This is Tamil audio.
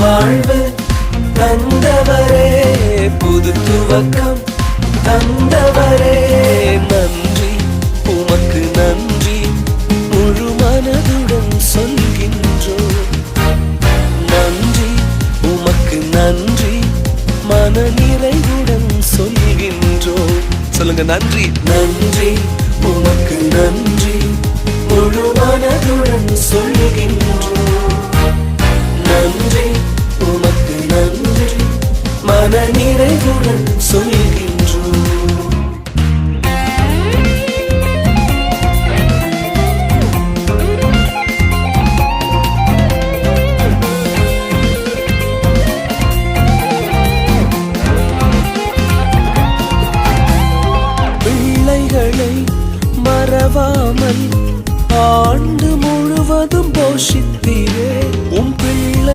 வாழ்வு தந்தவரே, புது துவக்கம் தந்தவரே, நன்றி உமக்கு நன்றி முழு மனதுடன் சொல்கின்றோம். நன்றி உமக்கு நன்றி மன நிறைவுடன் சொல்கின்றோம். சொல்லுங்க, நன்றி. நன்றி உமக்கு நன்றி முழு மனதுடன் சொல்கின்றோம். நன்றி உமக்கு நன்றி மன நிறைவுடன்